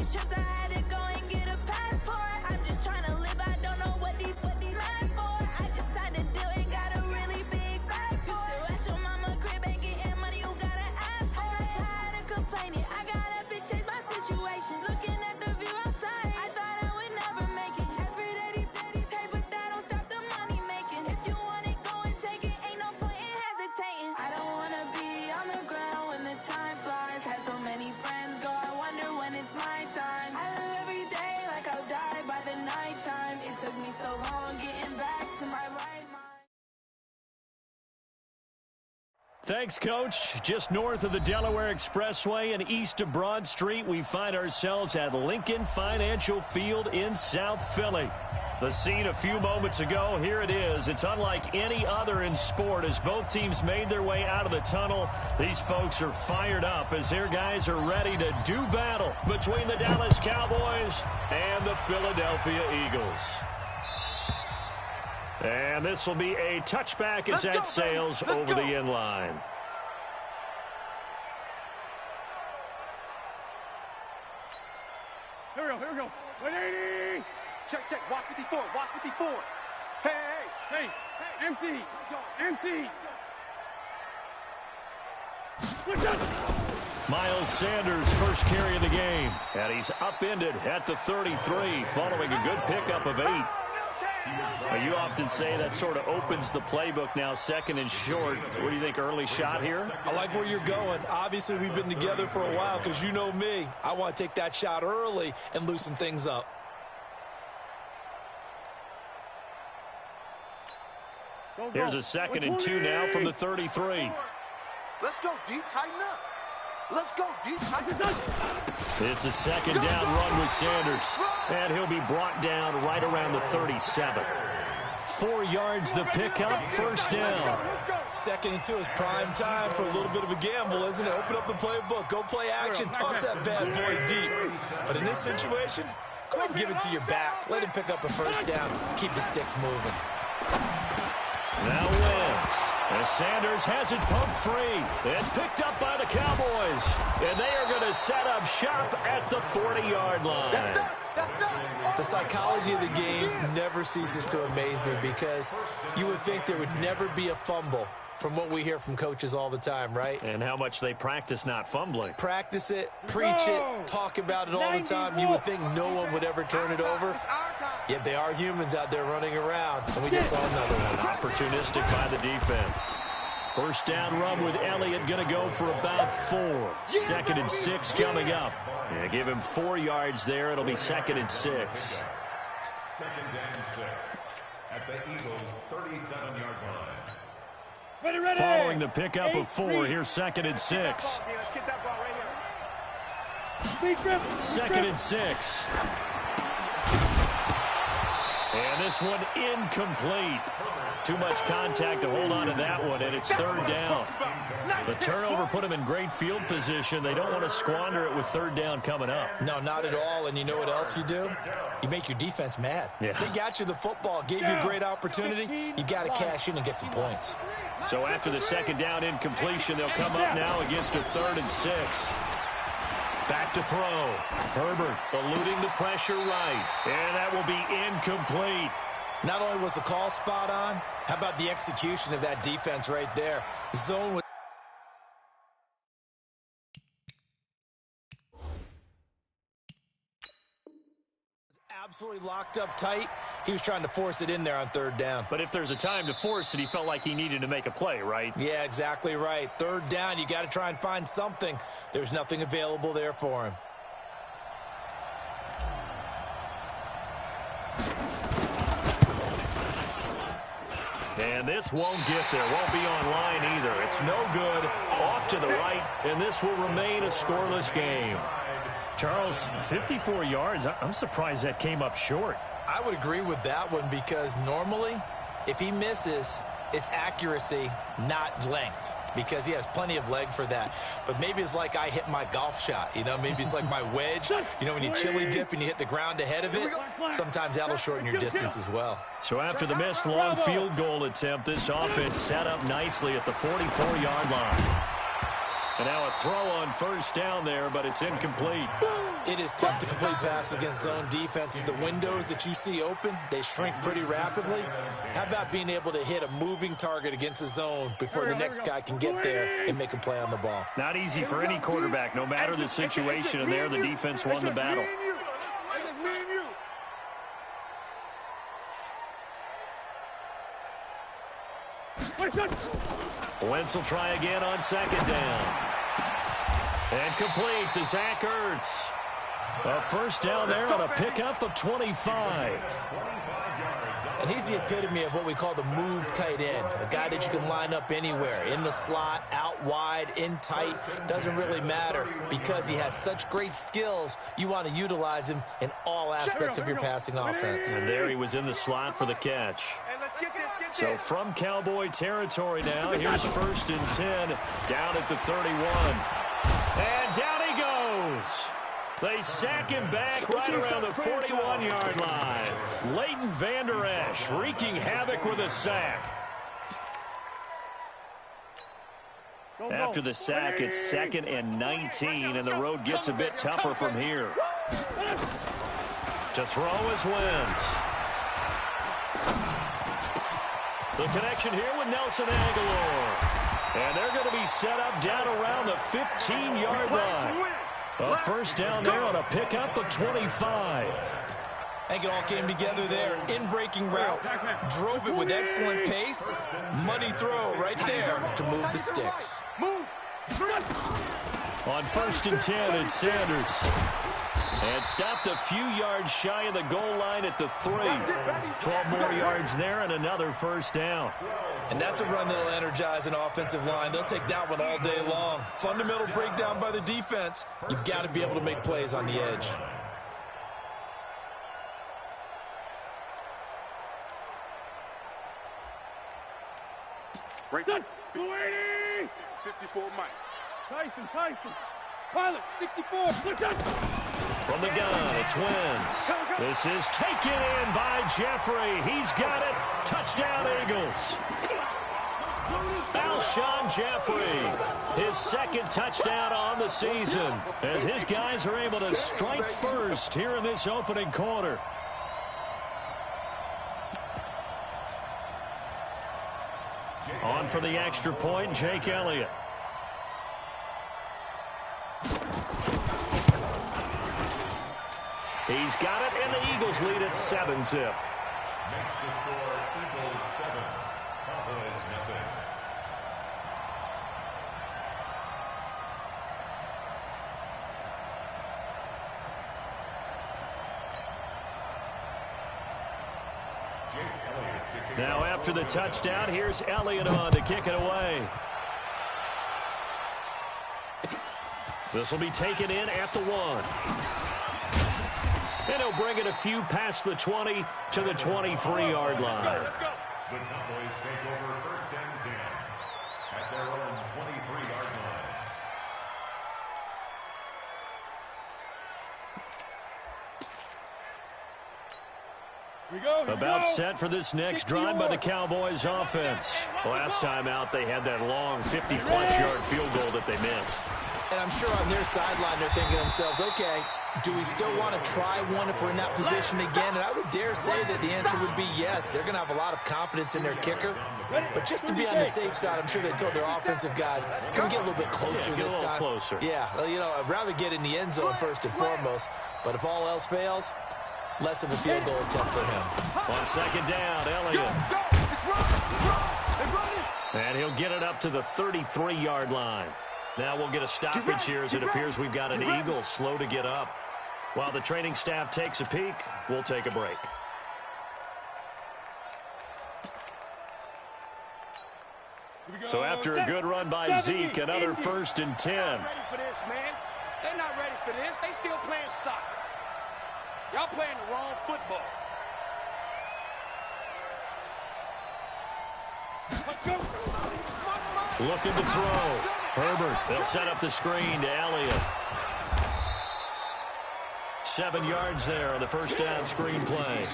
these trips, I had to go and get a passport. I'm just trying to live, I don't know what these mad for. I just signed a deal and got a really big bag for it. Still at your mama crib, ain't getting money, you gotta ask for it. I'm tired of complaining, I gotta change my situation. Looking at the view outside, I thought I would never make it. Every day they take, but that don't stop the money making. If you want it, go and take it, ain't no point in hesitating. I don't wanna be on the ground when the time flies. Had so many friends go, I wonder when it's my time. I live every day like I'll die by the nighttime. It took me so long getting back to my right mind. Thanks, Coach. Just north of the Delaware Expressway and east of Broad Street, we find ourselves at Lincoln Financial Field in South Philly. The scene a few moments ago, here it is. It's unlike any other in sport as both teams made their way out of the tunnel. These folks are fired up as their guys are ready to do battle between the Dallas Cowboys and the Philadelphia Eagles. And this will be a touchback as that sails over the end line. Here we go. 180. Check. Watch 54. Hey. Empty. Miles Sanders, first carry of the game. And he's upended at the 33 following a good pickup of 8. You often say that sort of opens the playbook now, second and short. What do you think, early shot here? I like where you're going. Obviously, we've been together for a while because you know me. I want to take that shot early and loosen things up. Here's a 2nd and 2 now from the 33. Let's go deep, tighten up. Let's go deep, tighten up. It's a 2nd down run with Sanders. And he'll be brought down right around the 37. 4 yards the pickup, first down. 2nd and 2 is prime time for a little bit of a gamble, isn't it? Open up the playbook, go play action, toss that bad boy deep. But in this situation, go ahead and give it to your back. Let him pick up a first down. Keep the sticks moving. Now Wentz. As Sanders has it pumped free. It's picked up by the Cowboys. And they are going to set up shop at the 40-yard line. The psychology of the game never ceases to amaze me because you would think there would never be a fumble from what we hear from coaches all the time, right? And how much they practice not fumbling. Practice it, preach it, talk about it all the time. You would think no one would ever turn it over. Yet they are humans out there running around, and we just saw another one. Opportunistic by the defense. First down run with Elliott, going to go for about 4. 2nd and 6 coming up. Yeah, give him 4 yards there. It'll be 2nd and 6. 2nd and 6 at the Eagles' 37-yard line. Ready. Following the pickup of 4, here's 2nd and 6. Let's get that ball right here. 2nd and 6. And this one incomplete. Too much contact to hold on to that one, and it's 3rd down. The turnover put them in great field position. They don't want to squander it with 3rd down coming up. No, not at all. And you know what else you do? You make your defense mad. Yeah. They got you the football, gave you a great opportunity. You got to cash in and get some points. So after the 2nd down incompletion, they'll come up now against a 3rd and 6. Back to throw. Herbert eluding the pressure right. And that will be incomplete. Not only was the call spot on, how about the execution of that defense right there? Zone was absolutely locked up tight. He was trying to force it in there on 3rd down. But if there's a time to force it, he felt like he needed to make a play, right? Yeah, exactly right. 3rd down, you got to try and find something. There's nothing available there for him. And this won't get there. Won't be online either. It's no good. Off to the right, and this will remain a scoreless game. Charles, 54 yards. I'm surprised that came up short. I would agree with that one because normally, if he misses, it's accuracy, not length, because he has plenty of leg for that. But maybe it's like I hit my golf shot, you know? Maybe it's like my wedge. You know, when you chili dip and you hit the ground ahead of it, sometimes that'll shorten your distance as well. So after the missed long field goal attempt, this offense set up nicely at the 44-yard line. And now a throw on first down there, but it's incomplete. It is tough to complete passes against zone defenses. The windows that you see open, they shrink pretty rapidly. How about being able to hit a moving target against a zone before the next guy can get there and make a play on the ball? Not easy for any quarterback, no matter the situation, and there the defense won the battle. Wentz will try again on second down. And complete to Zach Ertz. A first down there on a pickup of 25. And he's the epitome of what we call the move tight end, a guy that you can line up anywhere, in the slot, out wide, in tight, doesn't really matter because he has such great skills. You want to utilize him in all aspects of your passing offense. And there he was in the slot for the catch. So from Cowboy territory now, here's 1st and 10 down at the 31. And down he goes. They sack him back right around the 41-yard line. Leighton Vander Esch wreaking havoc with a sack. After the sack, it's 2nd and 19, and the road gets a bit tougher from here. To throw is Wentz. The connection here with Nelson Aguilar. And they're going to be set up down around the 15-yard line. A first down there on a pickup of 25. I think it all came together there. In-breaking route. Drove it with excellent pace. Money throw right there to move the sticks. On 1st and 10, it's Sanders. And stopped a few yards shy of the goal line at the 3. 12 more yards there and another first down. And that's a run that'll energize an offensive line. They'll take that one all day long. Fundamental breakdown by the defense. You've got to be able to make plays on the edge. Right. 54 Mike. Tyson. Pilot, 64. From the gun, it's Wentz. This is taken in by Jeffrey. He's got it. Touchdown, Eagles. Alshon Jeffrey, his 2nd touchdown on the season, as his guys are able to strike first here in this opening quarter. On for the extra point, Jake Elliott. He's got it, and the Eagles lead at 7-zip. Makes the score Eagles 7, Cowboys nothing. Now after the touchdown, here's Elliott on to kick it away. This will be taken in at the 1. And he'll bring it a few past the 20 to the 23-yard line. The Cowboys take over 1st and 10 at their own 23-yard line. About set for this next drive by the Cowboys offense. Last time out, they had that long 50-plus yard field goal that they missed. And I'm sure on their sideline they're thinking to themselves, okay, do we still want to try one if we're in that position again? And I would dare say that the answer would be yes. They're going to have a lot of confidence in their kicker. But just to be on the safe side, I'm sure they told their offensive guys, can we get a little bit closer this time? Closer. Yeah, well, you know, I'd rather get in the end zone first and foremost. But if all else fails, less of a field goal attempt for him. On 2nd down, Elliott. And he'll get it up to the 33-yard line. Now we'll get a stoppage here as it appears we've got an Eagle slow to get up. While the training staff takes a peek, we'll take a break. So after a good run by Zeke, another 1st and 10. They're not ready for this, man. They're not ready for this. They still playing soccer. Y'all playing the wrong football. Looking to throw. Herbert, they'll set up the screen to Elliott. 7 yards there on the first down screen play.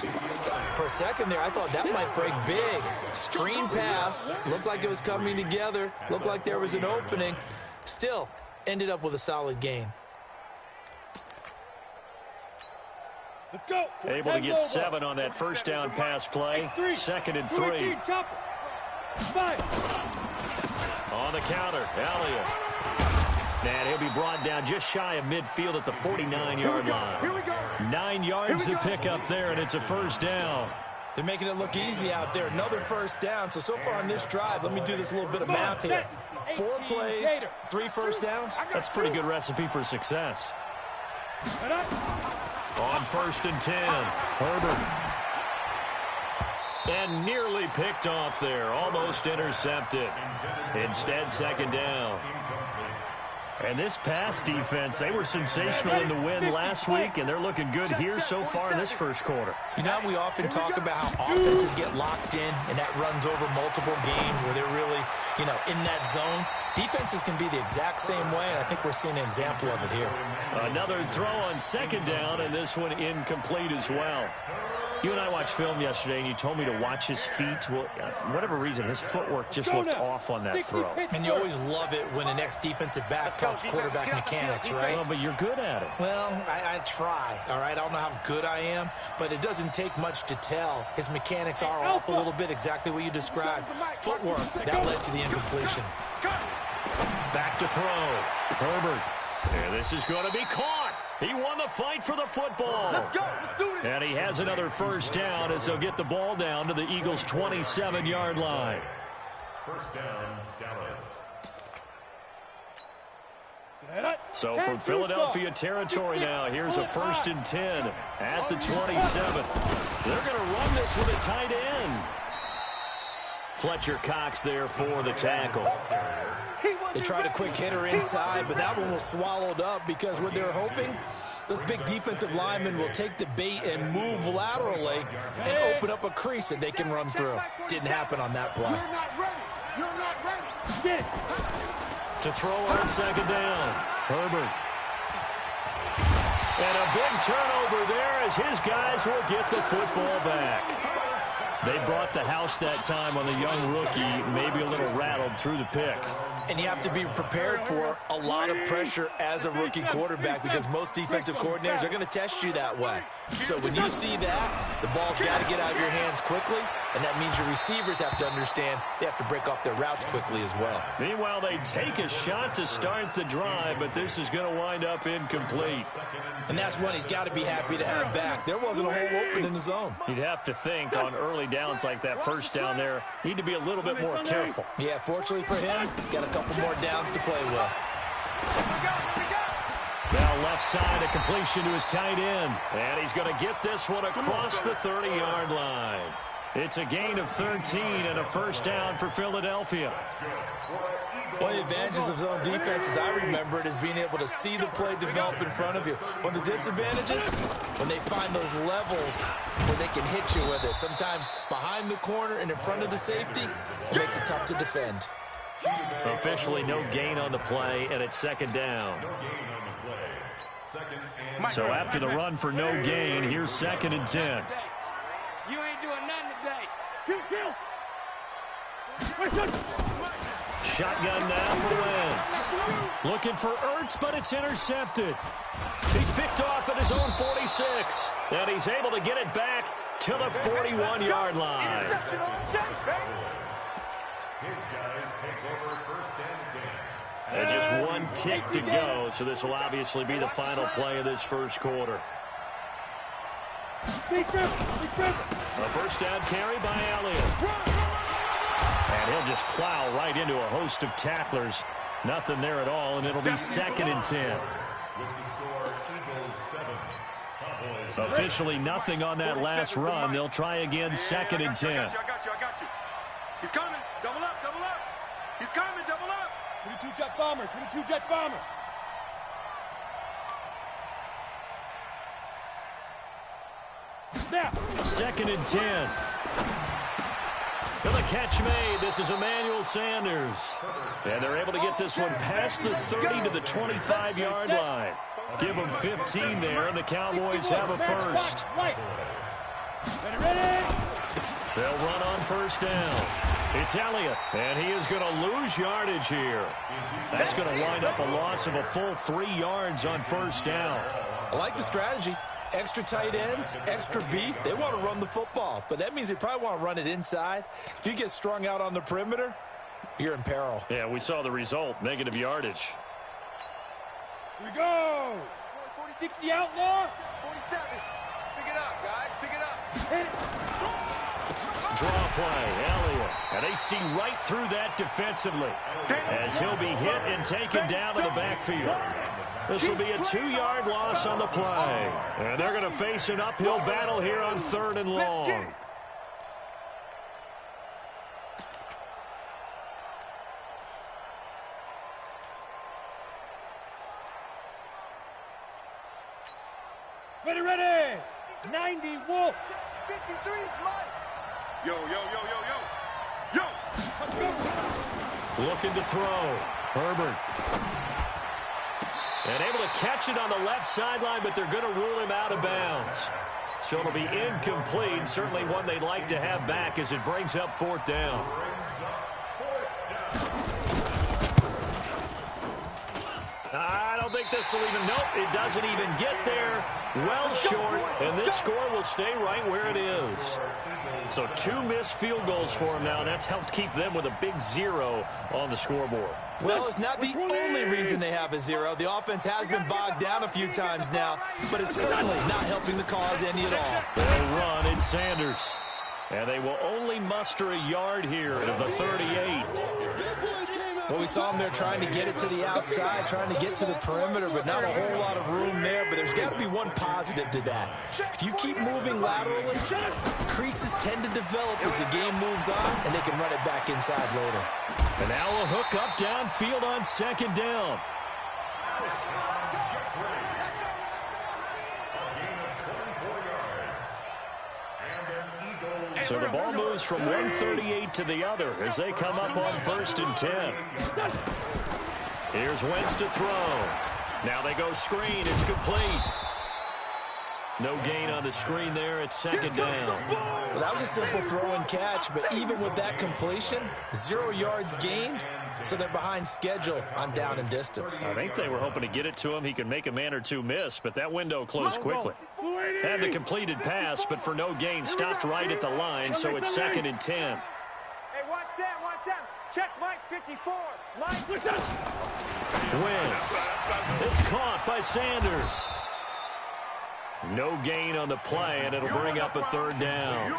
For a second there, I thought that might break big. Screen pass. Looked like it was coming together. Looked like there was an opening. Still, ended up with a solid game. Let's go. Able to get 7 on that first down pass play. 2nd and 3. On the counter, Elliott. And he'll be brought down just shy of midfield at the 49-yard line. 9 yards to pick up there, and it's a first down. They're making it look easy out there. Another first down. So far on this drive, let me do this little bit of math here. 4 plays, 3 first downs. That's a pretty good recipe for success. On 1st and 10, Herbert. And nearly picked off there. Almost intercepted. Instead, 2nd down. And this pass defense, they were sensational in the win last week, and they're looking good here so far in this first quarter. You know, we often talk about how offenses get locked in, and that runs over multiple games where they're really, in that zone. Defenses can be the exact same way, and I think we're seeing an example of it here. Another throw on 2nd down, and this one incomplete as well. You and I watched film yesterday, and you told me to watch his feet. Well, for whatever reason, his footwork just looked off on that throw. And you always love it when the next defensive back talks quarterback mechanics, right? Well, but you're good at it. Well, I try, all right? I don't know how good I am, but it doesn't take much to tell. His mechanics are off a little bit, exactly what you described. Footwork, that led to the incompletion. Back to throw. Herbert. And this is going to be caught. He won the fight for the football. Let's go. Let's do this. And he has another first down as they'll get the ball down to the Eagles' 27-yard line. First down, Dallas. So from Philadelphia territory now, here's a 1st and 10 at the 27. They're going to run this with a tight end. Fletcher Cox there for the tackle. They tried a quick hitter inside, but that one was swallowed up because what they're hoping, those big defensive linemen will take the bait and move laterally and open up a crease that they can run through. Didn't happen on that play. You're not ready. To throw on 2nd down, Herbert. And a big turnover there as his guys will get the football back. They brought the house that time on the young rookie, maybe a little rattled through the pick. And you have to be prepared for a lot of pressure as a rookie quarterback because most defensive coordinators are going to test you that way. So when you see that, the ball's got to get out of your hands quickly, and that means your receivers have to understand they have to break off their routes quickly as well. Meanwhile, they take a shot to start the drive, but this is going to wind up incomplete. And that's one he's got to be happy to have back. There wasn't a hole open in the zone. You'd have to think on early downs like that first down there, need to be a little bit more careful. Yeah, fortunately for him, got a couple more downs to play with. Now left side, a completion to his tight end. And he's going to get this one across the 30-yard line. It's a gain of 13 and a first down for Philadelphia. One of the advantages of zone defense, as I remember it, is being able to see the play develop in front of you. One of the disadvantages, when they find those levels where they can hit you with it. Sometimes behind the corner and in front of the safety, it makes it tough to defend. Officially no gain on the play, and it's 2nd down. So after the run for no gain, here's 2nd and 10. You ain't doing nothing today. Shotgun now for Wentz. Looking for Ertz, but it's intercepted. He's picked off at his own 46. And he's able to get it back to the 41-yard line. His guys take over 1st and 10. And just one tick to go, so this will obviously be the final play of this first quarter. A first down carry by Elliott. And he'll just plow right into a host of tacklers. Nothing there at all, and it'll be 2nd and 10. Officially nothing on that last run. They'll try again, 2nd and 10. I got you. He's coming. Double up. He's coming. Double up. 22 jet bomber. Now. 2nd and 10. And the catch made. This is Emmanuel Sanders. And they're able to get this one past the 30 to the 25-yard line. Give them 15 there, and the Cowboys have a first. Ready. They'll run on first down. It's Elliott, and he is going to lose yardage here. That's going to wind up a loss of a full 3 yards on first down. I like the strategy. Extra tight ends, extra beef. They want to run the football, but that means they probably want to run it inside. If you get strung out on the perimeter, you're in peril. Yeah, we saw the result, negative yardage. Here we go. 60 outlaw. 47. Pick it up, guys. Pick it up. Draw play, Elliott. And they see right through that defensively as he'll be hit and taken down to the backfield. This will be a 2-yard loss on the play. And they're going to face an uphill battle here on 3rd and long. Ready. 90 Wolf. 53 is mine. Yo. Looking to throw. Herbert. And able to catch it on the left sideline, but they're going to rule him out of bounds. So it'll be incomplete. Certainly one they'd like to have back as it brings up 4th down. I don't think this will even, nope, it doesn't even get there. Well short, and this score will stay right where it is. So 2 missed field goals for him now, and that's helped keep them with a big 0 on the scoreboard. Well, it's not the only reason they have a 0. The offense has been bogged down a few times now, but it's certainly not helping the cause any at all. They'll run, it's Sanders. And they will only muster a yard here of the 38. Well, we saw them there trying to get it to the outside, trying to get to the perimeter, but not a whole lot of room there. But there's got to be one positive to that. If you keep moving laterally, creases tend to develop as the game moves on, and they can run it back inside later. And now a hook up downfield on 2nd down. So the ball moves from 138 to the other as they come up on 1st and 10. Here's Wentz to throw. Now they go screen. It's complete. No gain on the screen there. It's 2nd down. Well, that was a simple throw and catch, but even with that completion, 0 yards gained, so they're behind schedule on down and distance. I think they were hoping to get it to him. He could make a man or two miss, but that window closed quickly. Had the completed pass, but for no gain, stopped right at the line, so it's 2nd and 10. Hey, watch Sam. Check Mike 54. Mike, Wentz. It's caught by Sanders. No gain on the play, and it'll bring up a 3rd down.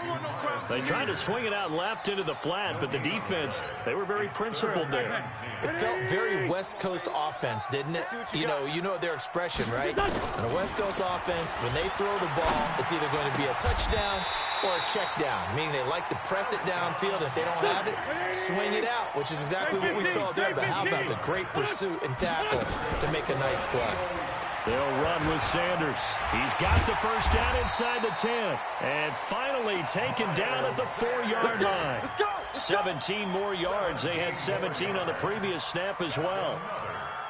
They tried to swing it out left into the flat, but the defense, they were very principled there. It felt very West Coast offense, didn't it? You know their expression, right? On a West Coast offense, when they throw the ball, it's either going to be a touchdown or a check down, meaning they like to press it downfield. If they don't have it, swing it out, which is exactly what we saw there. But how about the great pursuit and tackle to make a nice play? They'll run with Sanders. He's got the 1st down inside the 10. And finally taken down at the 4-yard line. 17 more yards. They had 17 on the previous snap as well.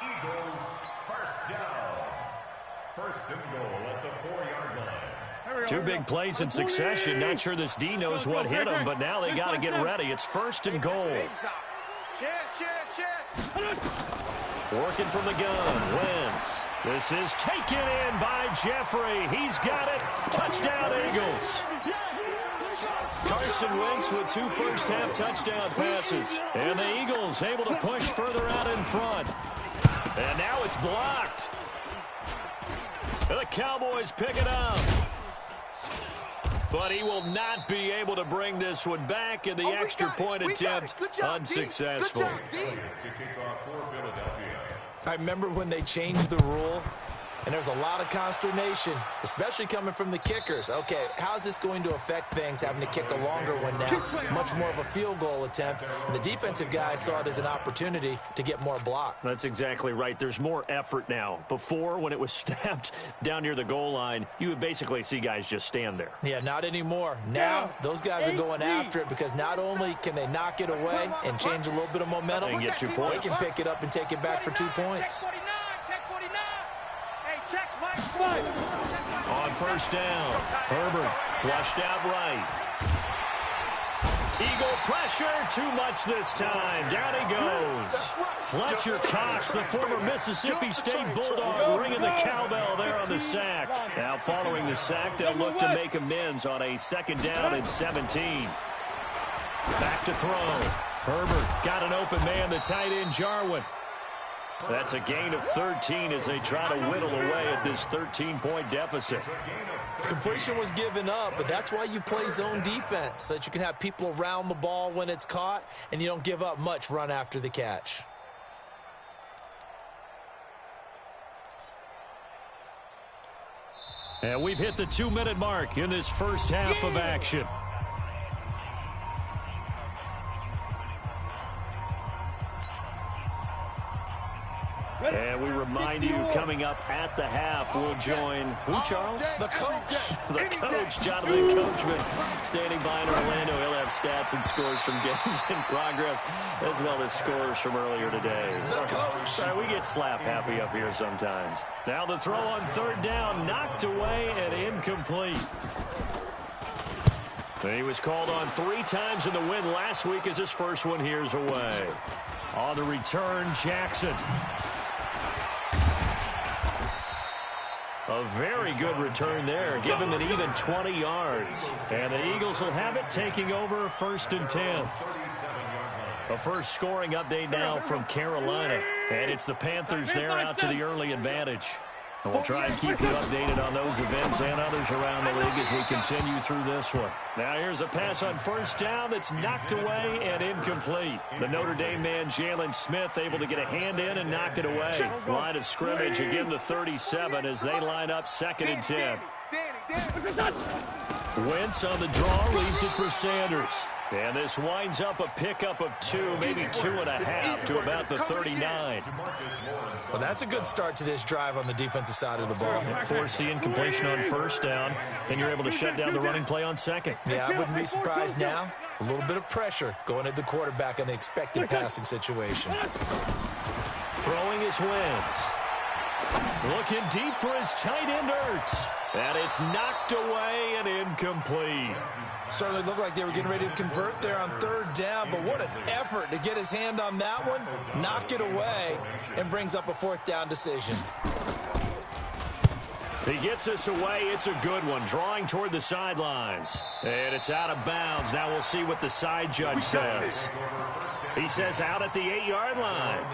Eagles, 1st down. 1st and goal at the 4-yard line. 2 big plays in succession. Not sure this D knows what hit him, but now they got to get ready. It's 1st and goal. Working from the gun, Wentz. This is taken in by Jeffrey. He's got it. Touchdown, Eagles. Carson Wentz with 2 first-half touchdown passes. And the Eagles able to push further out in front. And now it's blocked. And the Cowboys pick it up. But he will not be able to bring this one back, and the extra point attempt unsuccessful. I remember when they changed the rule, and there was a lot of consternation, especially coming from the kickers. Okay, how's this going to affect things, having to kick a longer one now? Much more of a field goal attempt, and the defensive guys saw it as an opportunity to get more block. That's exactly right. There's more effort now. Before, when it was snapped down near the goal line, you would basically see guys just stand there. Yeah, not anymore. Now, those guys are going after it because not only can they knock it away and change a little bit of momentum, they can get 2 points. They can pick it up and take it back for 2 points. Check 49. Hey, check Mike 5. On 1st down, Herbert flushed out right. Eagle pressure, too much this time. Down he goes. Fletcher Cox, the former Mississippi State Bulldog, ringing the cowbell there on the sack. Now following the sack, they'll look to make amends on a 2nd down and 17. Back to throw. Herbert got an open man, the tight end Jarwin. That's a gain of 13 as they try to whittle away at this 13-point deficit. Completion was given up, but that's why you play zone defense, so that you can have people around the ball when it's caught, and you don't give up much run after the catch. And we've hit the 2-minute mark in this first half of action. And we remind you, coming up at the half, we'll join who, Charles? The coach. The coach, Jonathan Coachman, standing by in Orlando. He'll have stats and scores from games in progress, as well as scores from earlier today. The coach. Sorry, we get slap happy up here sometimes. Now the throw on 3rd down, knocked away and incomplete. He was called on 3 times in the win last week as his first one here's away. On the return, Jackson. A very good return there. Give him an even 20 yards. And the Eagles will have it, taking over 1st and 10. A first scoring update now from Carolina. And it's the Panthers there out to the early advantage. And we'll try and keep you updated on those events and others around the league as we continue through this one. Now here's a pass on 1st down that's knocked away and incomplete. The Notre Dame man, Jalen Smith, able to get a hand in and knock it away. Line of scrimmage, again the 37 as they line up 2nd and 10. Wentz on the draw, leaves it for Sanders. And this winds up a pickup of 2, maybe 2.5 to about the 39. Well, that's a good start to this drive on the defensive side of the ball. Force the incompletion on 1st down, then you're able to shut down the running play on 2nd. Yeah, I wouldn't be surprised now. A little bit of pressure going at the quarterback in the expected passing situation. Throwing is Wentz. Looking deep for his tight end, Ertz. And it's knocked away and incomplete. Certainly looked like they were getting ready to convert there on 3rd down, but what an effort to get his hand on that one, knock it away, and brings up a 4th down decision. He gets us away. It's a good one, drawing toward the sidelines. And it's out of bounds. Now we'll see what the side judge says. He says out at the 8-yard line.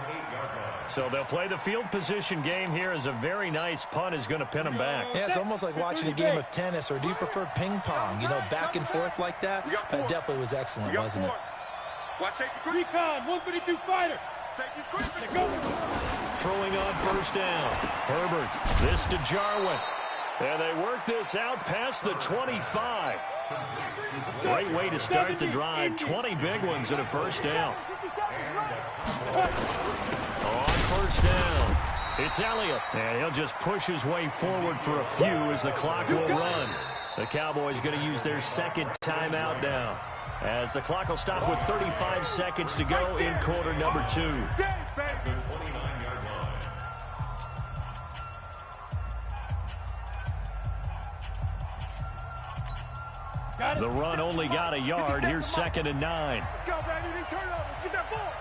So they'll play the field position game here as a very nice punt is going to pin them back. Yeah, it's almost like watching a game of tennis, or do you prefer ping pong? You know, back and forth like that? That definitely was excellent, wasn't it? Recon, 132 fighter. Throwing on 1st down. Herbert, this to Jarwin. And they work this out past the 25. Great way to start the drive. 20 big ones at a 1st down. On 1st down, it's Elliott. And he'll just push his way forward for a few as the clock will run. The Cowboys going to use their 2nd timeout now, as the clock will stop with 35 seconds to go in quarter number 2. The run only got a yard. Here's 2nd and 9. Let's go, baby. Turn over. Get that ball.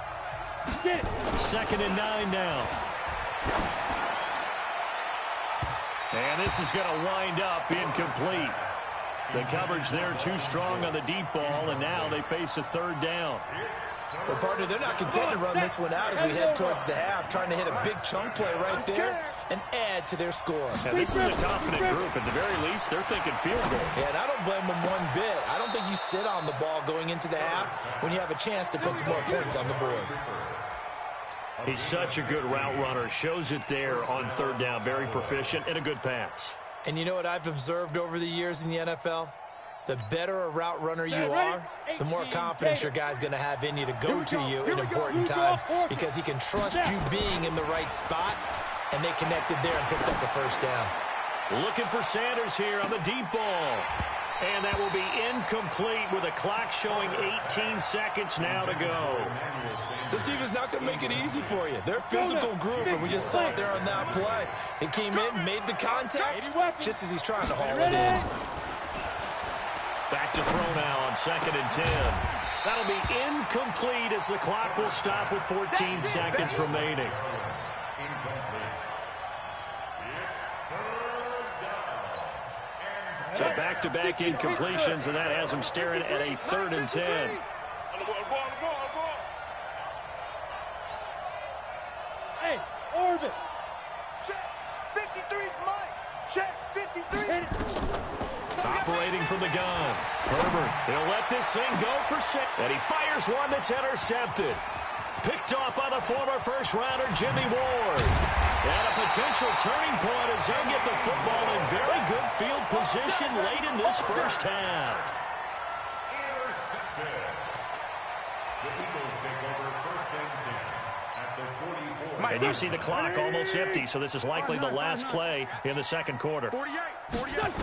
2nd and 9 now. And this is going to wind up incomplete. The coverage there too strong on the deep ball, and now they face a 3rd down. Well, partner, they're not content to run this one out as we head towards the half, trying to hit a big chunk play right there and add to their score. And this is a confident group. At the very least, they're thinking field goal. Yeah, and I don't blame them one bit. I don't think you sit on the ball going into the half when you have a chance to put some more points on the board. He's such a good route runner. Shows it there on 3rd down. Very proficient and a good pass. And you know what I've observed over the years in the NFL? The better a route runner you are, the more confidence your guy's going to have in you to go to you in important times, because he can trust you being in the right spot, and they connected there and picked up the 1st down. Looking for Sanders here on the deep ball. And that will be incomplete with a clock showing 18 seconds now to go. This defense is not going to make it easy for you. They're a physical group, and we just saw it there on that play. He came in, made the contact, just as he's trying to haul it in. Back to throw now on 2nd and 10. That'll be incomplete as the clock will stop with 14 seconds remaining. So back-to-back incompletions, and that has him staring at a 3rd and 10. Hey, Orbit. Check. 53's Mike. Check. 53. Operating from the gun. Herbert, he'll let this thing go for 6. And he fires one that's intercepted. Picked off by the former first-rounder Jimmy Ward. And a potential turning point as they get the football in very good field position late in this first half. Intercepted. The Eagles take over 1st and 10 at the 44. And you see the clock almost empty, so this is likely the last play in the second quarter. 48. 48.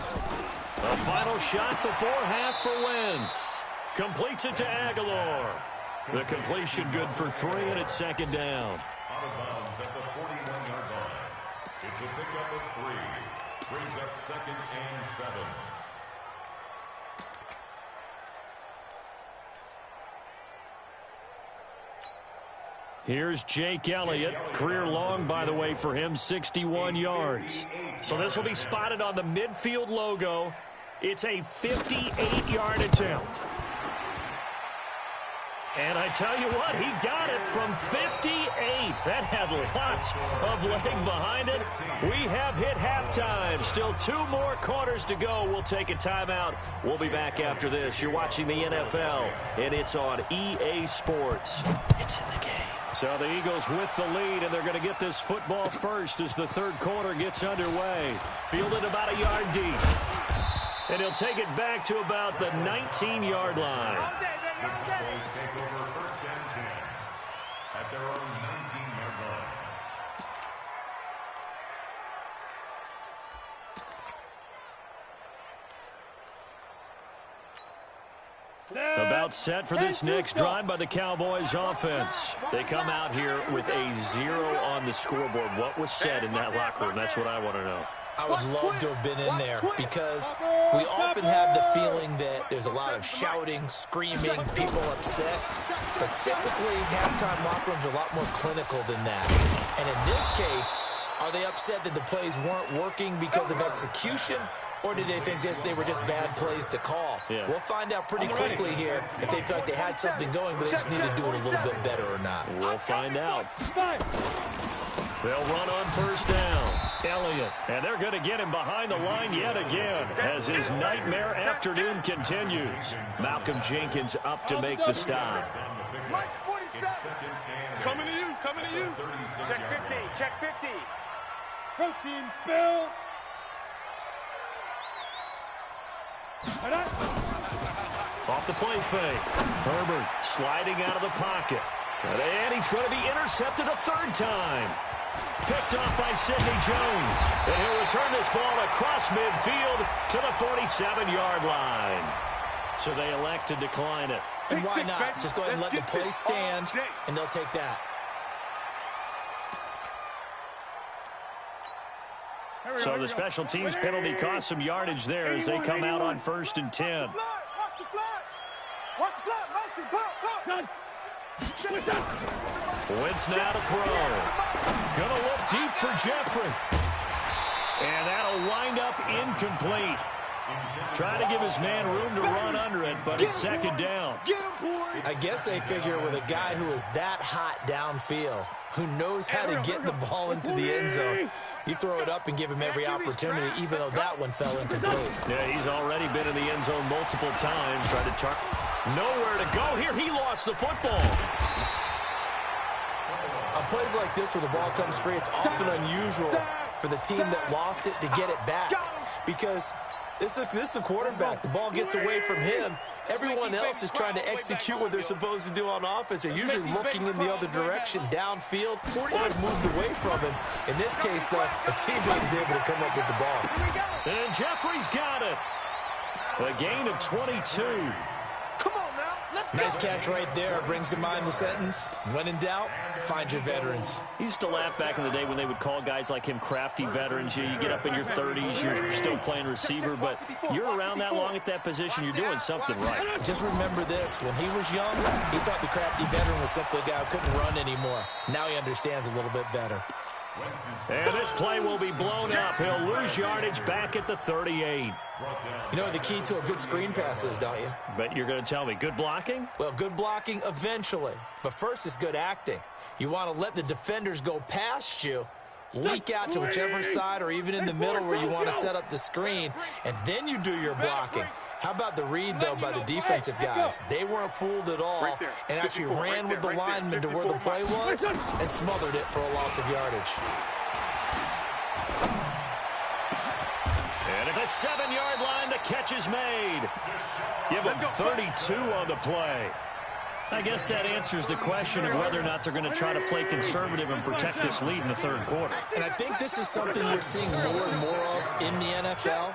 A final shot before half for Wentz. Completes it to Aguilar. The completion good for 3, and it's 2nd down. Out of bounds at the 41-yard line. It's a pickup of 3. Brings up 2nd and 7. Here's Jake Elliott. Career long, by the way, for him, 61 yards. So this will be spotted on the midfield logo. It's a 58-yard attempt. And I tell you what, he got it from 58. That had lots of leg behind it. We have hit halftime. Still 2 more quarters to go. We'll take a timeout. We'll be back after this. You're watching the NFL, and it's on EA Sports. It's in the game. So the Eagles with the lead, and they're going to get this football first as the 3rd quarter gets underway. Fielded about a yard deep. And he'll take it back to about the 19-yard line. The Eagles take over 1st and 10 at their own 19-yard line. About set for this next drive by the Cowboys offense. They come out here with a 0 on the scoreboard. What was said in that locker room? That's what I want to know. I would love to have been in there because we often have the feeling that there's a lot of shouting, screaming, people upset. But typically, halftime locker rooms are a lot more clinical than that. And in this case, are they upset that the plays weren't working because of execution? Or did they think they were just bad plays to call? Yeah. We'll find out pretty quickly here if they feel like they had something going, but they just need to do it a little bit better or not. We'll find out. They'll run on 1st down. Elliott, and they're going to get him behind the line yet again as his nightmare afternoon continues. Malcolm Jenkins up to make the stop. Mike 47. Coming to you, coming to you. Check 50, check 50. Protein spill. Off the play fake. Herbert sliding out of the pocket. And he's going to be intercepted a 3rd time. Picked off by Sidney Jones. And he'll return this ball across midfield to the 47-yard line. So they elect to decline it. And why not? Just go ahead and let the play stand, and they'll take that. So the special teams penalty cost some yardage there as they come out on 1st and 10. Watch the flag. Watch the flag. Motion. Block. Wentz now to throw. Gonna look deep for Jeffrey. And that'll wind up incomplete. Trying to give his man room to run under it, but it's 2nd down. I guess they figure with a guy who is that hot downfield, who knows how to get the ball into the end zone, you throw it up and give him every opportunity, even though that one fell incomplete. Yeah, he's already been in the end zone multiple times. Tried to target. Nowhere to go here. He lost the football. On plays like this where the ball comes free, it's often unusual for the team that lost it to get it back. Because this is the quarterback. The ball gets away from him. Everyone else is trying to execute what they're supposed to do on offense. They're usually looking in the other direction, downfield, or have moved away from him. In this case, though, a teammate is able to come up with the ball. And Jeffrey's got it. A gain of 22. Come on now. Let's Nice catch right there. Brings to mind the sentence, when in doubt, find your veterans. He used to laugh back in the day when they would call guys like him crafty veterans. You get up in your 30s, you're still playing receiver, but you're around that long at that position, you're doing something right. Just remember this. When he was young, he thought the crafty veteran was simply a guy who couldn't run anymore. Now he understands a little bit better. And this play will be blown up. He'll lose yardage back at the 38. You know what the key to a good screen pass is, don't you? But you're going to tell me, good blocking? Well, good blocking eventually. But first is good acting. You want to let the defenders go past you, leak out to whichever side or even in the middle where you want to set up the screen, and then you do your blocking. How about the read, though, by the defensive guys? They weren't fooled at all and actually ran with the lineman to where the play was and smothered it for a loss of yardage. And at the 7-yard line, the catch is made. Give them 32 on the play. I guess that answers the question of whether or not they're going to try to play conservative and protect this lead in the third quarter. And I think this is something we're seeing more and more of in the NFL.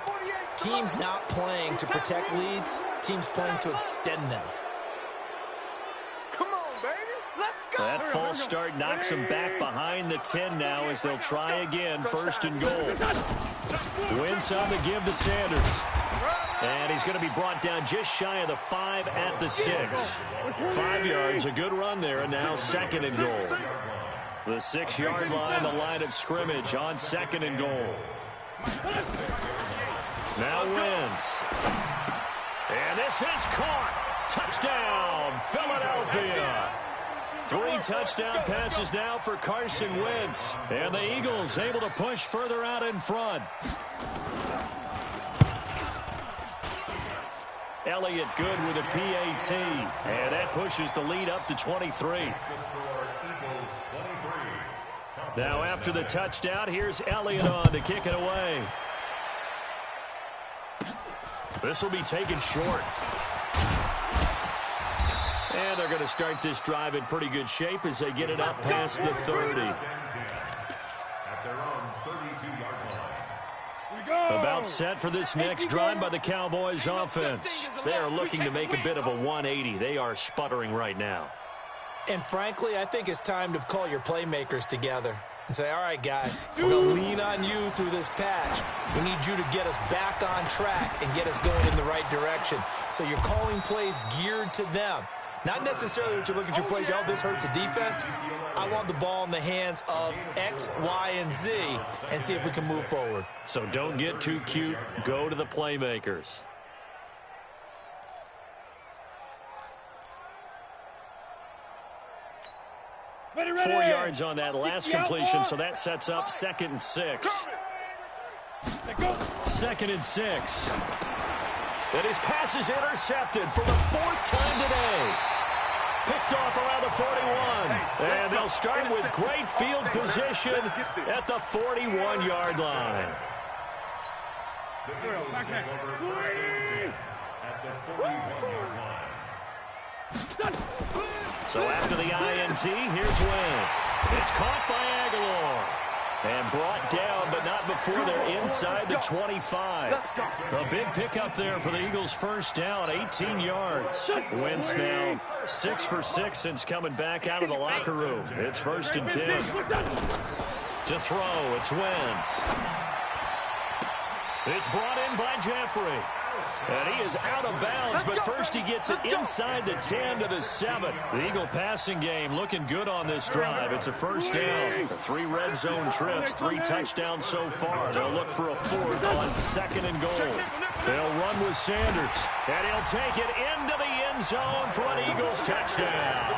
Teams not playing to protect leads, teams playing to extend them. Come on, baby. Let's go. That false start knocks them back behind the 10 now as they'll try again, first and goal. Wentz on the give to Sanders. And he's going to be brought down just shy of the 5 at the 6. 5 yards, a good run there, and now second and goal. The 6-yard line, the line of scrimmage on second and goal. Now Wentz. And this is caught. Touchdown, Philadelphia. 3 touchdown passes now for Carson Wentz. And the Eagles able to push further out in front. Elliott good with a PAT. And that pushes the lead up to 23. Now after the touchdown, here's Elliott on to kick it away. This will be taken short. And they're going to start this drive in pretty good shape as they get it up past the 30. About set for this next drive by the Cowboys offense. They are looking to make a bit of a 180. They are sputtering right now. And frankly, I think it's time to call your playmakers together and say, all right, guys, we're going to lean on you through this patch. We need you to get us back on track and get us going in the right direction. So you're calling plays geared to them. Not necessarily that you look at your plays, oh, this hurts the defense. I want the ball in the hands of X, Y, and Z and see if we can move forward. So don't get too cute. Go to the playmakers. Ready. 4 yards on that last completion, so that sets up 2nd and 6. 2nd and 6. And his pass is intercepted for the 4th time today. Picked off around the 41. And they'll start with great field position at the 41-yard line. So after the INT, here's Wentz. It's caught by Aguilar. And brought down, but not before they're inside the 25. A big pickup there for the Eagles' first down, 18 yards. Wentz now 6 for 6 since coming back out of the locker room. It's 1st and 10. To throw, it's Wentz. It's brought in by Jeffrey. And he is out of bounds, but first he gets it inside the 10 to the 7. The Eagle passing game looking good on this drive. It's a 1st down. 3 red zone trips, 3 touchdowns so far. They'll look for a 4th on 2nd and goal. They'll run with Sanders, and he'll take it into the end zone for an Eagles touchdown.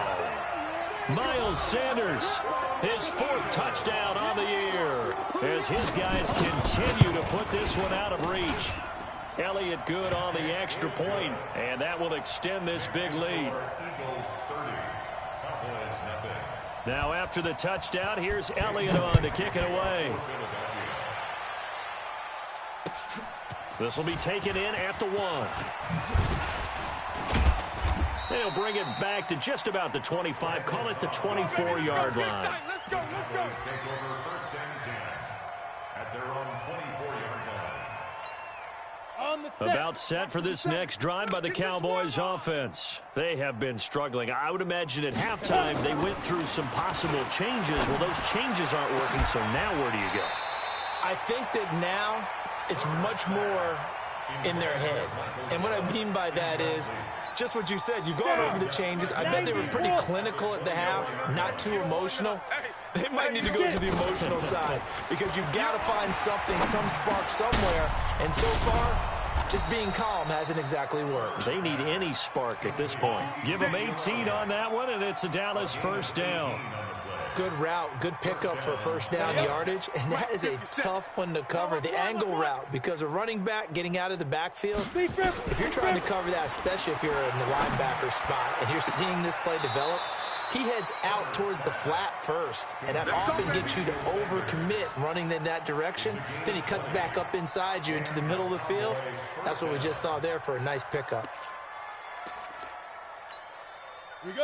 Miles Sanders, his 4th touchdown on the year, as his guys continue to put this one out of reach. Elliott good on the extra point, and that will extend this big lead. Now after the touchdown, here's Elliott on to kick it away. This will be taken in at the 1. They'll bring it back to just about the 25, call it the 24-yard line. Let's go. At their own 24-yard line. On the About set for this next drive by the Cowboys offense. They have been struggling. I would imagine at halftime they went through some possible changes. Well, those changes aren't working, so now where do you go? I think that now it's much more in their head. And what I mean by that is just what you said. You've gone over the changes. I bet they were pretty clinical at the half, not too emotional. They might need to go to the emotional side because you've got to find something, some spark somewhere. And so far, just being calm hasn't exactly worked. They need any spark at this point. Give them 18 on that one, and it's a Dallas first down. Good route, good pickup for first down yardage, and that is a tough one to cover, the angle route, because a running back getting out of the backfield, if you're trying to cover that, especially if you're in the linebacker spot and you're seeing this play develop, he heads out towards the flat first, and that often gets you to overcommit running in that direction. Then he cuts back up inside you into the middle of the field. That's what we just saw there for a nice pickup.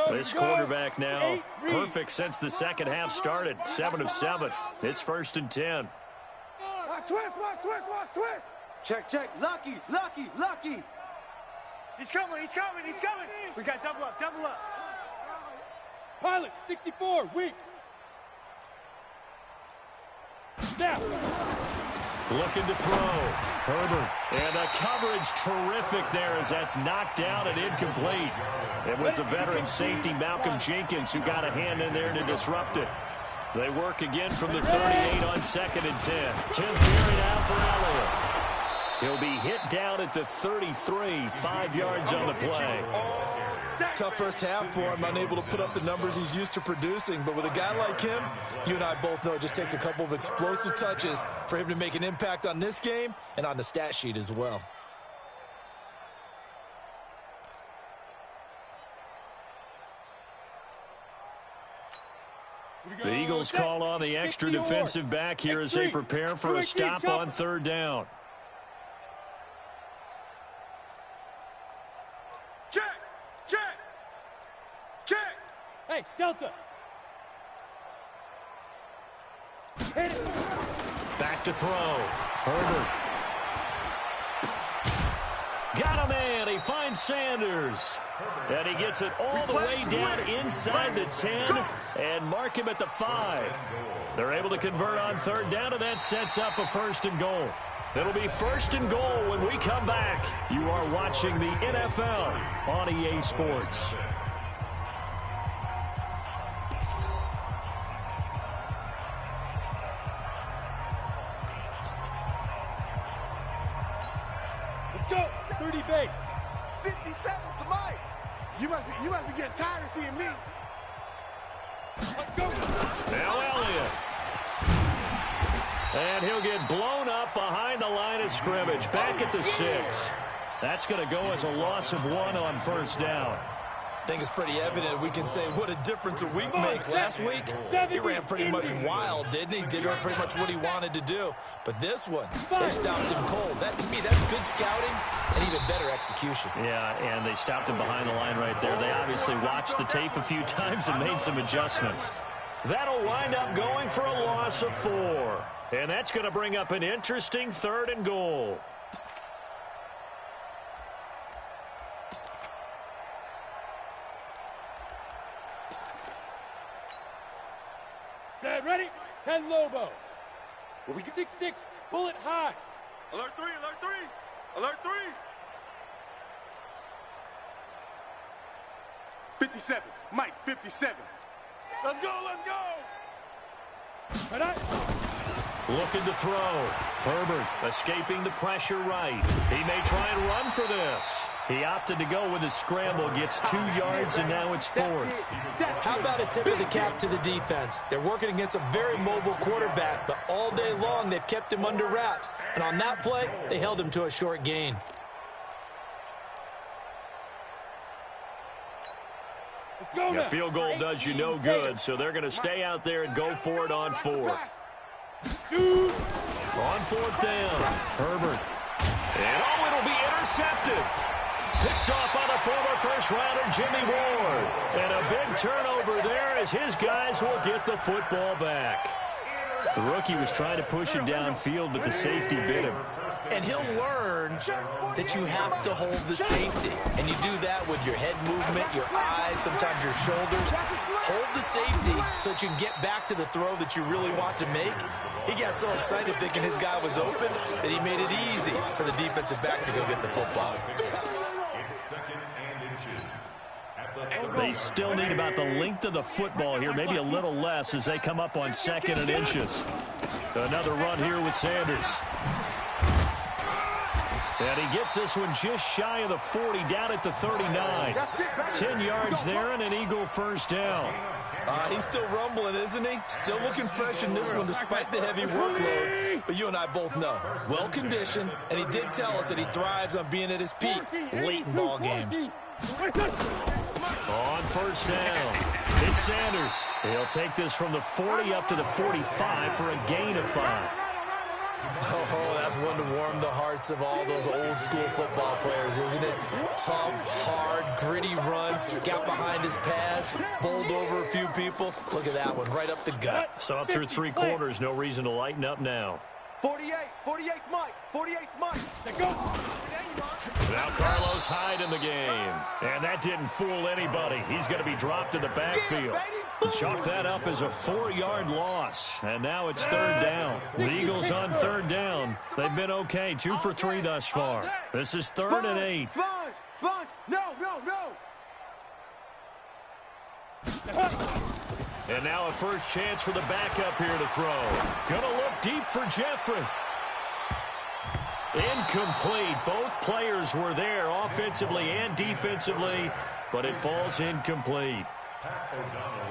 This quarterback now perfect since the second half started. 7 of 7. It's 1st and 10. Watch twist. Check. Lucky. He's coming. We got double up. Pilot, 64, weak. Snap. Looking to throw. Herbert. And the coverage terrific there as that's knocked down and incomplete. It was the veteran safety Malcolm Jenkins who got a hand in there to disrupt it. They work again from the 38 on 2nd and 10. 10th carry now for Elliott. He'll be hit down at the 33, 5 yards on the play. Tough first half for him, unable to put up the numbers he's used to producing. But with a guy like him, you and I both know it just takes a couple of explosive touches for him to make an impact on this game and on the stat sheet as well. The Eagles call on the extra defensive back here as they prepare for a stop on 3rd down. Check. Hey, Delta. Hit it. Back to throw. Herbert. Got a man. He finds Sanders. And he gets it all the way down inside the 10 and mark him at the 5. They're able to convert on 3rd down, and that sets up a 1st and goal. It'll be 1st and goal when we come back. You are watching the NFL on EA Sports. Let's go. 30 base. 57 to Mike. You must be getting tired of seeing me. Let's go. Now Elliott. And he'll get blown up behind the line of scrimmage. Back at the 6. That's going to go as a loss of 1 on 1st down. I think it's pretty evident we can say what a difference a week makes. Last week, he ran pretty much wild, didn't he? Did pretty much what he wanted to do. But this one, they stopped him cold. That, to me, that's good scouting and even better execution. Yeah, and they stopped him behind the line right there. They obviously watched the tape a few times and made some adjustments. That'll wind up going for a loss of 4. And that's going to bring up an interesting 3rd and goal. Set, ready. 10 Lobo. 6-6, bullet high. Alert 3. Alert 3. 57. Mike, 57. Let's go. Looking to throw. Herbert escaping the pressure right. He may try and run for this. He opted to go with a scramble, gets 2 yards, and now it's 4th. How about a tip of the cap to the defense? They're working against a very mobile quarterback, but all day long they've kept him under wraps. And on that play, they held him to a short gain. Let's go now. A field goal does you no good, so they're going to stay out there and go for it on 4th. Shoot. On 4th down, Herbert. And it'll be intercepted. Picked off by the former first-rounder Jimmy Ward. And a big turnover there as his guys will get the football back. The rookie was trying to push him downfield, but the safety bit him. And he'll learn that you have to hold the safety. And you do that with your head movement, your eyes, sometimes your shoulders. Hold the safety so that you can get back to the throw that you really want to make. He got so excited thinking his guy was open that he made it easy for the defensive back to go get the football. They still need about the length of the football here, maybe a little less as they come up on 2nd and inches. Another run here with Sanders. And he gets this one just shy of the 40, down at the 39. 10 yards there and an Eagle first down. He's still rumbling, isn't he? Still looking fresh in this one despite the heavy workload. But you and I both know, well-conditioned, and he did tell us that he thrives on being at his peak late in ball games. On first down, it's Sanders. He'll take this from the 40 up to the 45 for a gain of 5. Oh, that's one to warm the hearts of all those old-school football players, isn't it? Tough, hard, gritty run, got behind his pads, bowled over a few people. Look at that one, right up the gut. So up through 3 quarters, no reason to lighten up now. 48's Mike, 48's Mike. Go. Now Carlos Hyde in the game. And that didn't fool anybody. He's going to be dropped in the backfield. Chalk that up as a 4-yard loss. And now it's 3rd down. The Eagles on 3rd down. They've been okay, 2 for 3 thus far. This is 3rd and 8. Sponge, no. And now a first chance for the backup here to throw. Gonna look deep for Jeffrey. Incomplete. Both players were there offensively and defensively, but it falls incomplete.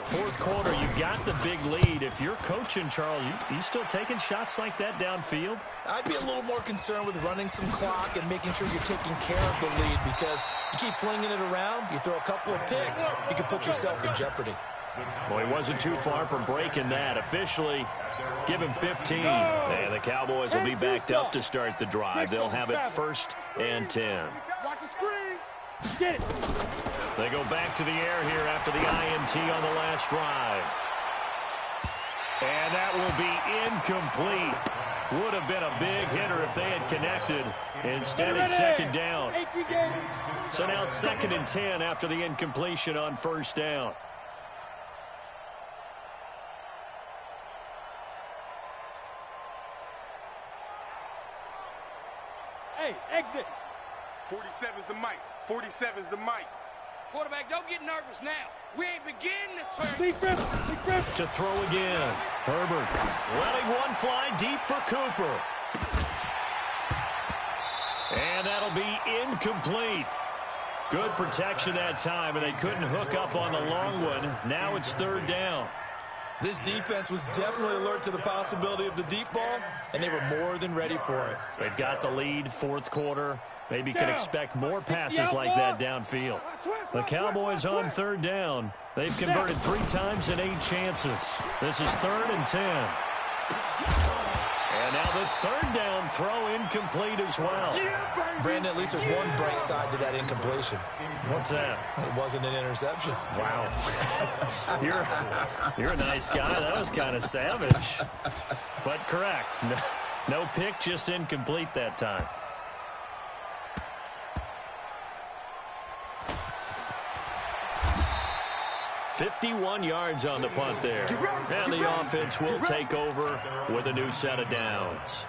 4th quarter, you've got the big lead. If you're coaching, Charles, you still taking shots like that downfield? I'd be a little more concerned with running some clock and making sure you're taking care of the lead, because you keep flinging it around, you throw a couple of picks, you can put yourself in jeopardy. Well, he wasn't too far from breaking that. Officially, give him 15. And the Cowboys will be backed up to start the drive. They'll have it 1st and 10. Watch the screen. Get it. They go back to the air here after the INT on the last drive. And that will be incomplete. Would have been a big hitter if they had connected. Instead, it's 2nd down. So now 2nd and 10 after the incompletion on 1st down. Hey, exit. 47's the mic. 47's the mic. Quarterback, don't get nervous now. We ain't beginning to turn. Big grip. To throw again. Herbert letting one fly deep for Cooper. And that'll be incomplete. Good protection that time, and they couldn't hook up on the long one. Now it's 3rd down. This defense was definitely alert to the possibility of the deep ball, and they were more than ready for it. They've got the lead, 4th quarter. Maybe you can expect more passes like that downfield. The Cowboys on 3rd down. They've converted 3 times in 8 chances. This is 3rd and 10. And now the 3rd down throw incomplete as well. Brandon, at least there's one bright side to that incompletion. What's that? It wasn't an interception. Wow. You're a nice guy. That was kind of savage. But correct. No pick, just incomplete that time. .51 yards on the punt there. And the offense will take over with a new set of downs.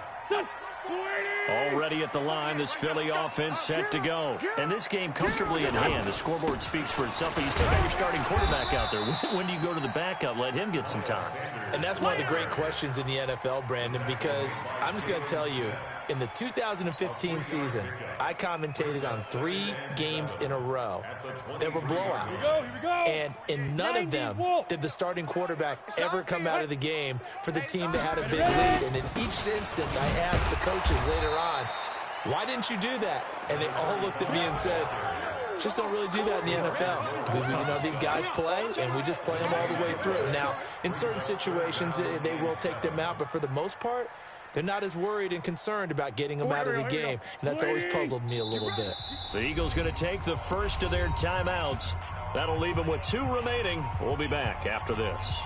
Already at the line, this Philly offense set to go. And this game comfortably in hand. The scoreboard speaks for itself, but you still got your starting quarterback out there. When do you go to the backup? Let him get some time. And that's one of the great questions in the NFL, Brandon, because I'm just going to tell you, in the 2015 season, I commentated on 3 games in a row that were blowouts. And in none of them did the starting quarterback ever come out of the game for the team that had a big lead. And in each instance, I asked the coaches later on, why didn't you do that? And they all looked at me and said, just don't really do that in the NFL. These guys play, and we just play them all the way through. Now, in certain situations, they will take them out, but for the most part, they're not as worried and concerned about getting them out of the game, and that's always puzzled me a little bit. The Eagles going to take the first of their timeouts. That'll leave them with 2 remaining. We'll be back after this.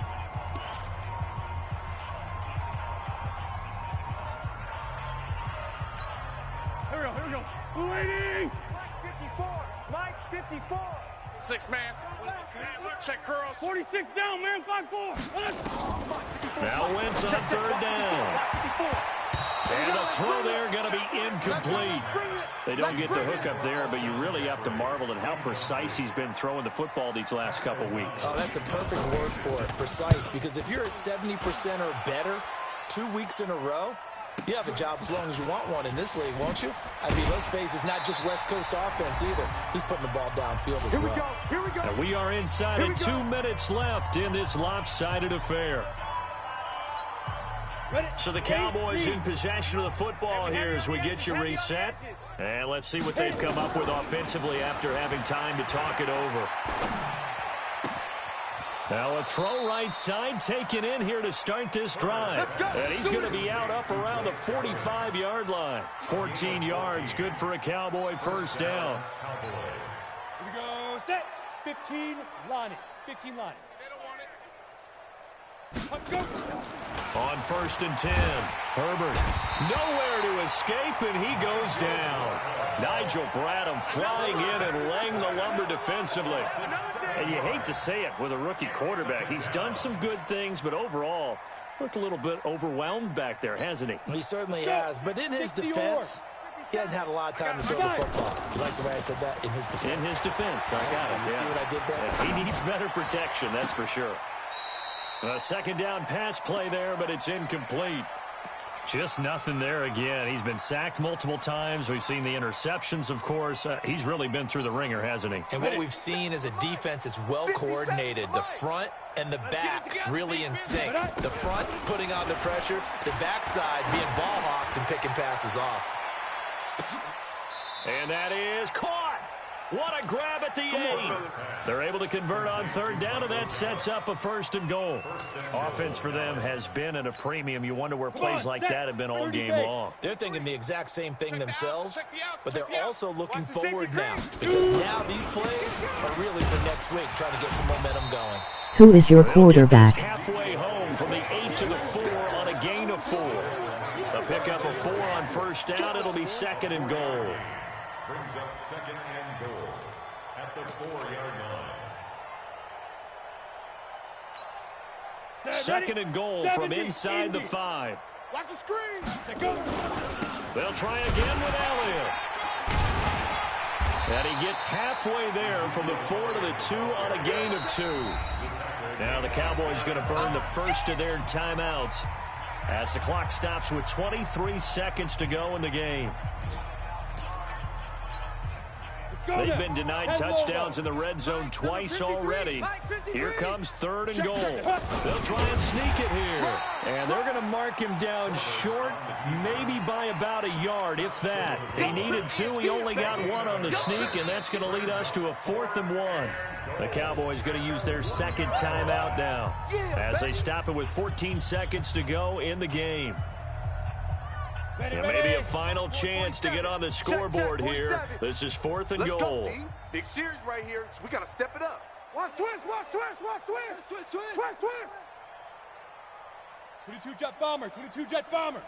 Here we go. Waiting. Mike 54. 6 man. Check curls. 46 down, man. 5-4. Now Wentz on third down. And the throw there going to be incomplete. They don't get the hook up there, but you really have to marvel at how precise he's been throwing the football these last couple weeks. Oh, that's a perfect word for it, precise, because if you're at 70% or better 2 weeks in a row, you have a job as long as you want one in this league, won't you? I mean, let's face it, it's not just West Coast offense either. He's putting the ball downfield as well. Here we go. And we are inside of 2 minutes left in this lopsided affair. So the Cowboys in possession of the football here as we get you reset. And let's see what they've come up with offensively after having time to talk it over. Now a throw right side taken in here to start this drive. And he's going to be out up around the 45-yard line. 14 yards, good for a Cowboy first down. Here we go. Set. 15, Lonnie. 15, Lonnie. Let's go. On 1st and 10, Herbert nowhere to escape, and he goes down. Nigel Bradham flying in and laying the lumber defensively. And you hate to say it with a rookie quarterback. He's done some good things, but overall, looked a little bit overwhelmed back there, hasn't he? He certainly has, but in his defense, he hasn't had a lot of time to throw the football. You like the way I said that? In his defense. In his defense, I got it. You see what I did there? Yeah, he needs better protection, that's for sure. A second down pass play there, but it's incomplete. Just nothing there again. He's been sacked multiple times. We've seen the interceptions, of course. He's really been through the ringer, hasn't he? And what we've seen is a defense that's well coordinated. The front and the back really in sync. The front putting on the pressure. The backside being ball hawks and picking passes off. And that is caught. What a grab at the 8. They're able to convert on third down, and that sets up a 1st and goal. Offense for them has been at a premium. You wonder where plays like that have been all game long. They're thinking the exact same thing themselves, but they're also looking forward now, because now these plays are really for next week, trying to get some momentum going. Who is your quarterback? Halfway home from the 8 to the 4 on a gain of 4. A pickup of 4 on first down. It'll be 2nd and goal. Brings up 2nd and goal at the 4-yard line. 2nd and goal from inside the 5. Watch the screen. Go. They'll try again with Elliott. And he gets halfway there from the 4 to the 2 on a gain of 2. Now the Cowboys going to burn the first of their timeouts as the clock stops with 23 seconds to go in the game. They've been denied touchdowns in the red zone twice already. Here comes 3rd and goal. They'll try and sneak it here. And they're going to mark him down short, maybe by about a yard, if that. He needed 2. He only got 1 on the sneak, and that's going to lead us to a 4th and 1. The Cowboys going to use their 2nd timeout now as they stop it with 14 seconds to go in the game. And maybe a final chance to get on the scoreboard here. This is 4th and goal. Let's go, D. Big series right here, so we got to step it up. Watch twist, watch twist, watch twist. Twist, twist. 22 jet bomber, 22 jet bomber.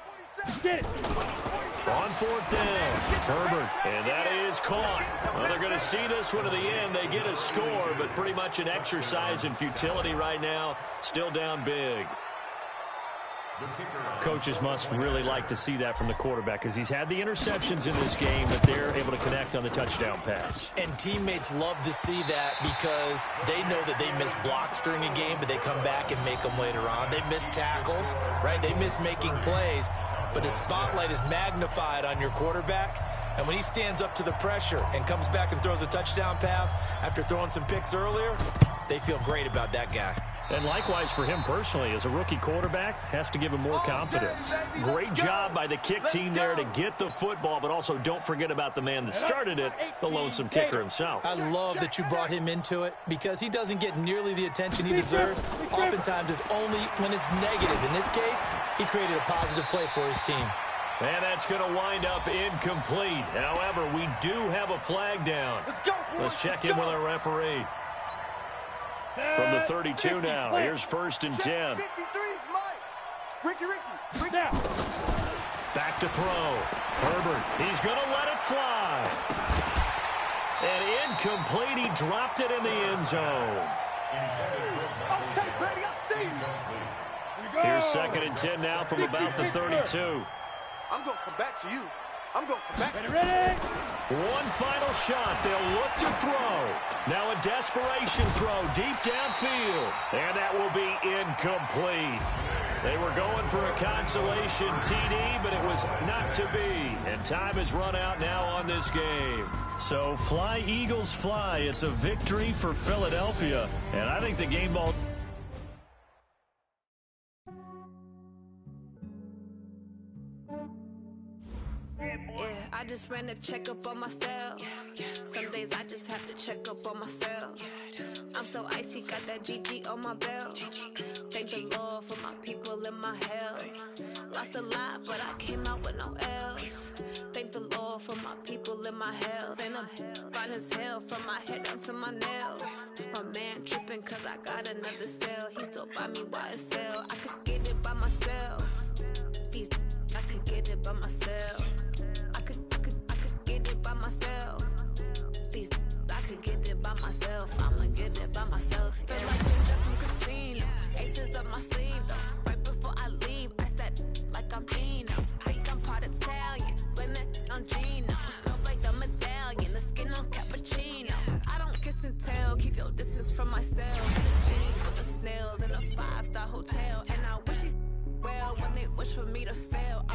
Get it. On 4th down, Herbert, and that is caught. Well, they're going to see this one to the end. They get a score, but pretty much an exercise in futility right now. Still down big. Coaches must really like to see that from the quarterback because he's had the interceptions in this game, but they're able to connect on the touchdown pass. And teammates love to see that because they know that they miss blocks during a game, but they come back and make them later on. They miss tackles, right? They miss making plays, but the spotlight is magnified on your quarterback. And when he stands up to the pressure and comes back and throws a touchdown pass after throwing some picks earlier, they feel great about that guy. And likewise for him personally, as a rookie quarterback, has to give him more confidence. Great job by the kick team there to get the football, but also don't forget about the man that started it, the lonesome kicker himself. I love that you brought him into it because he doesn't get nearly the attention he deserves. Oftentimes it's only when it's negative. In this case, he created a positive play for his team. And that's going to wind up incomplete. However, we do have a flag down. Let's check in with our referee. From the 32 now, here's 1st and 10. 53's Mike. Ricky. Back to throw. Herbert, he's going to let it fly. And incomplete. He dropped it in the end zone. Okay, Brady, I see you. Here's 2nd and 10 now from about the 32. I'm going to come back to you. I'm going to come back. Ready? One final shot. They'll look to throw. Now a desperation throw deep downfield. And that will be incomplete. They were going for a consolation TD, but it was not to be. And time has run out now on this game. So fly, Eagles, fly. It's a victory for Philadelphia. And I think the game ball... Yeah, I just ran a checkup on myself. Some days I just have to check up on myself. I'm so icy, got that GG on my belt. Thank the Lord for my people and my health. Lost a lot, but I came out with no else. Thank the Lord for my people and my health. And I'm fine as hell from my head down to my nails. My man tripping cause I got another cell. He still buy me YSL. I could get it by myself. These I could get it by myself. I could get it by myself. These I could get it by myself. I'ma get it by myself. Feel like Ginger from Casino. Aces up my sleeve though. Right before I leave, I said like I'm Dino. Think I'm part Italian. Blame that on Gino. Smells like the medallion. The skin on cappuccino. I don't kiss and tell. Keep your distance from myself. Jeans with the snails in a 5-star hotel. And I wish he well when they wish for me to fail.